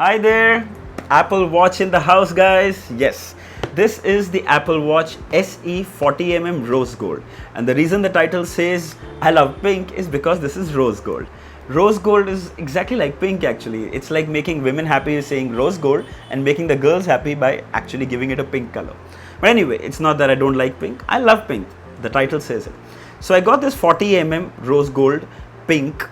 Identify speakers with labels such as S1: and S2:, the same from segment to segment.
S1: Hi there, Apple Watch in the house, guys. Yes, this is the Apple Watch SE 40mm Rose Gold, and the reason the title says I love pink is because this is rose gold. Rose gold is exactly like pink actually. It's like making women happy saying rose gold and making the girls happy by actually giving it a pink color. But anyway, it's not that I don't like pink. I love pink. The title says it. So I got this 40mm rose gold pink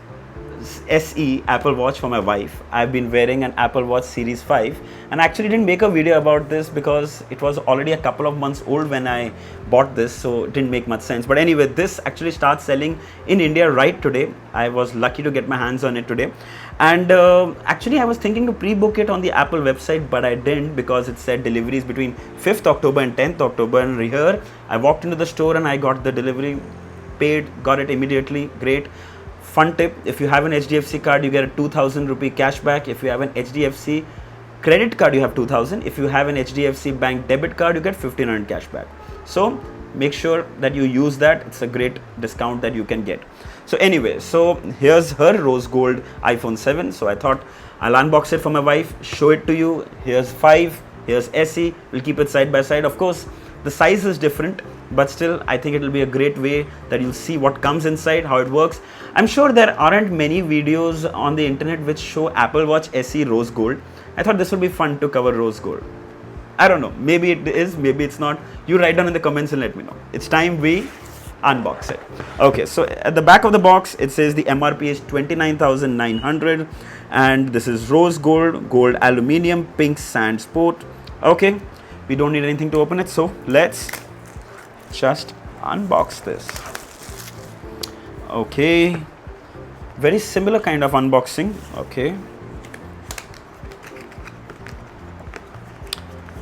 S1: SE Apple Watch for my wife. I've been wearing an Apple Watch Series 5 and I actually didn't make a video about this because it was already a couple of months old when I bought this, so it didn't make much sense. But anyway, this actually starts selling in India right today. I was lucky to get my hands on it today, and actually I was thinking to pre-book it on the Apple website, but I didn't because it said deliveries between 5th October and 10th October, and here I walked into the store and I got the delivery, paid, got it immediately. Great. Fun tip, if you have an HDFC card, you get a 2000 rupee cashback. If you have an HDFC credit card, you have 2000. If you have an HDFC bank debit card, you get 1500 cashback. So make sure that you use that. It's a great discount that you can get. So anyway, so here's her rose gold iPhone 7. So I thought I'll unbox it for my wife, show it to you. Here's 5, here's SE. We'll keep it side by side. Of course, the size is different, but still I think it will be a great way that you'll see what comes inside, how it works. I'm sure there aren't many videos on the internet which show Apple Watch SE rose gold. I thought this would be fun to cover rose gold. I don't know, maybe it is, maybe it's not. You write down in the comments and let me know. It's time we unbox it. Okay, so at the back of the box it says the MRP is 29,900 and this is rose gold, gold aluminium, pink sand sport. Okay, we don't need anything to open it, so let's just unbox this. Okay, very similar kind of unboxing. Okay,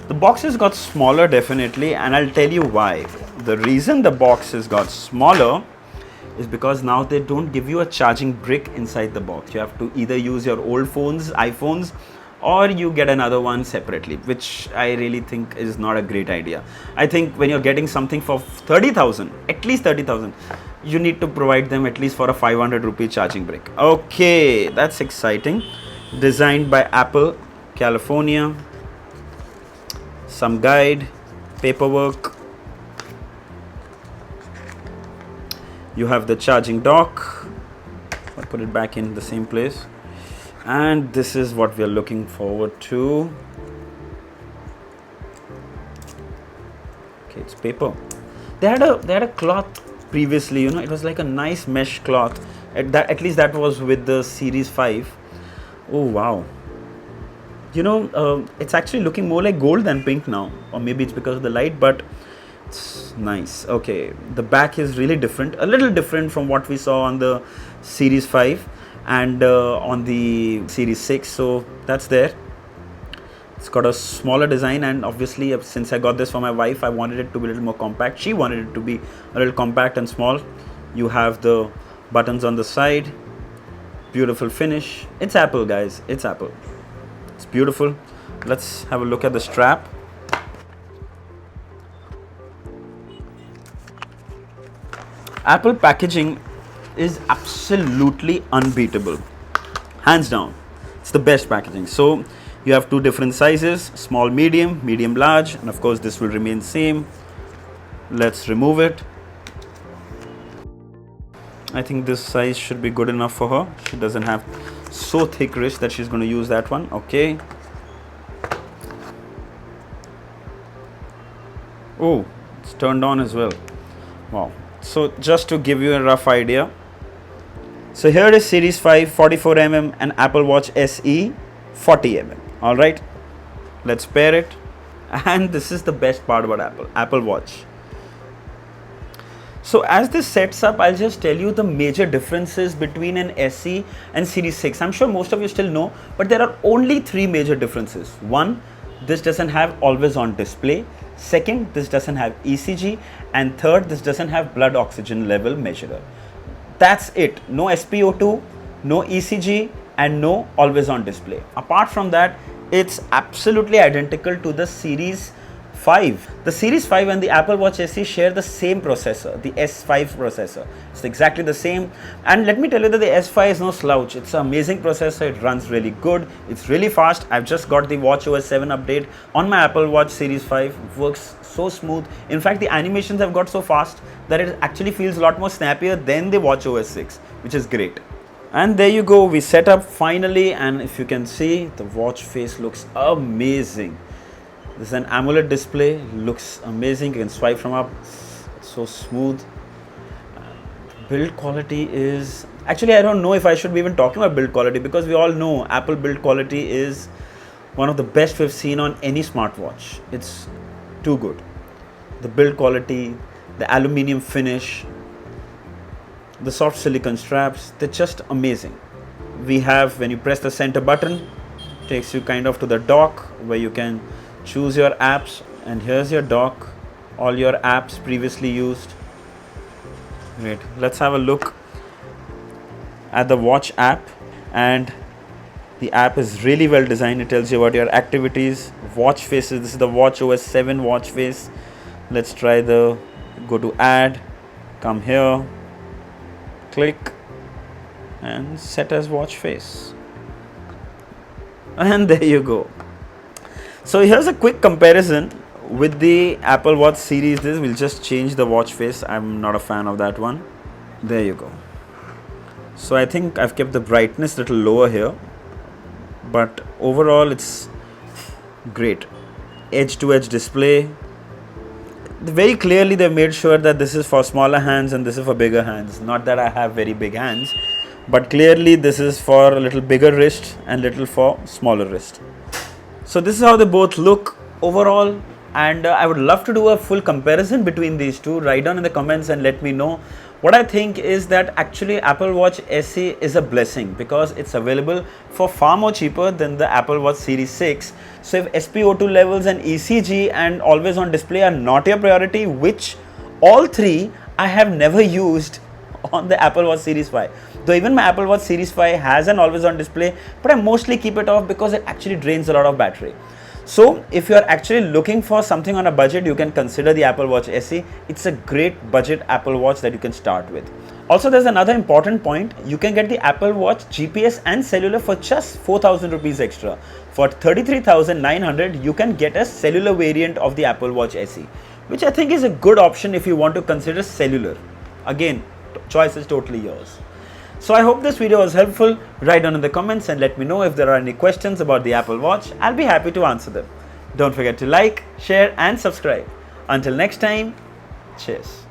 S1: the boxes got smaller definitely, and I'll tell you why. The reason the boxes got smaller is because now they don't give you a charging brick inside the box. You have to either use your old phones, iPhones, or you get another one separately, which I really think is not a great idea. I think when you're getting something for 30,000, at least 30,000, you need to provide them at least for a 500 rupee charging brick. Okay, that's exciting. Designed by Apple, California. Some guide, paperwork. You have the charging dock. I'll put it back in the same place. And this is what we are looking forward to. Okay, it's paper. They had a cloth previously, you know, it was like a nice mesh cloth. At least that was with the Series 5. Oh wow. You know, it's actually looking more like gold than pink now, or maybe it's because of the light, but it's nice. Okay, the back is really different, a little different from what we saw on the Series 5 and on the Series 6, so that's there. It's got a smaller design, and obviously since I got this for my wife, I wanted it to be a little more compact. She wanted it to be a little compact and small. You have the buttons on the side. Beautiful finish. It's Apple, guys. It's Apple. It's beautiful. Let's have a look at the strap. Apple packaging is absolutely unbeatable, hands down. It's the best packaging. So you have two different sizes, small, medium, medium, large, and of course this will remain same. Let's remove it. I think this size should be good enough for her. She doesn't have so thick wrist that she's going to use that one. Okay. Oh, it's turned on as well. Wow. So just to give you a rough idea, so here is Series 5 44mm and Apple Watch SE 40mm. All right, let's pair it. And this is the best part about Apple Watch. So as this sets up, I'll just tell you the major differences between an SE and Series 6. I'm sure most of you still know, but there are only 3 major differences. One, this doesn't have always on display. Second, this doesn't have ECG. And third, this doesn't have blood oxygen level measurer. That's it. No SpO2, no ECG, and no always on display. Apart from that, it's absolutely identical to the Series 5. The Series 5 and the Apple Watch SE share the same processor, the S5 processor. It's exactly the same. And let me tell you that the S5 is no slouch. It's an amazing processor. It runs really good. It's really fast. I've just got the watchOS 7 update on my Apple Watch Series 5. It works so smooth. In fact, the animations have got so fast that it actually feels a lot more snappier than the watchOS 6, which is great. And there you go. We set up finally, and if you can see, the watch face looks amazing. This is an AMOLED display, looks amazing. You can swipe from up, it's so smooth. Build quality is, actually I don't know if I should be even talking about build quality, because we all know Apple build quality is one of the best we've seen on any smartwatch. It's too good. The build quality, the aluminium finish, the soft silicone straps, they're just amazing. We have, when you press the center button, takes you kind of to the dock where you can choose your apps, and here's your dock, all your apps previously used. Great. Let's have a look at the watch app, and the app is really well designed. It tells you about your activities, watch faces. This is the watchOS 7 watch face. Let's try the go to add, come here, click and set as watch face, and there you go. So here's a quick comparison with the Apple Watch series. This will just change the watch face. I'm not a fan of that one. There you go. So I think I've kept the brightness a little lower here, but overall it's great. Edge to edge display. Very clearly they've made sure that this is for smaller hands and this is for bigger hands. Not that I have very big hands, but clearly this is for a little bigger wrist and little for smaller wrist. So this is how they both look overall, and I would love to do a full comparison between these two. Write down in the comments and let me know. What I think is that actually Apple Watch SE is a blessing because it's available for far more cheaper than the Apple Watch Series 6. So if SpO2 levels and ECG and always on display are not your priority, which all three I have never used on the Apple Watch Series 5. Though even my Apple Watch Series 5 has an always on display, but I mostly keep it off because it actually drains a lot of battery. So if you are actually looking for something on a budget, you can consider the Apple Watch SE. It's a great budget Apple Watch that you can start with. Also, there's another important point. You can get the Apple Watch GPS and cellular for just 4,000 rupees extra. For 33,900, you can get a cellular variant of the Apple Watch SE, which I think is a good option if you want to consider cellular. Again, choice is totally yours. So I hope this video was helpful. Write down in the comments and let me know if there are any questions about the Apple Watch. I'll be happy to answer them. Don't forget to like, share and subscribe. Until next time, cheers.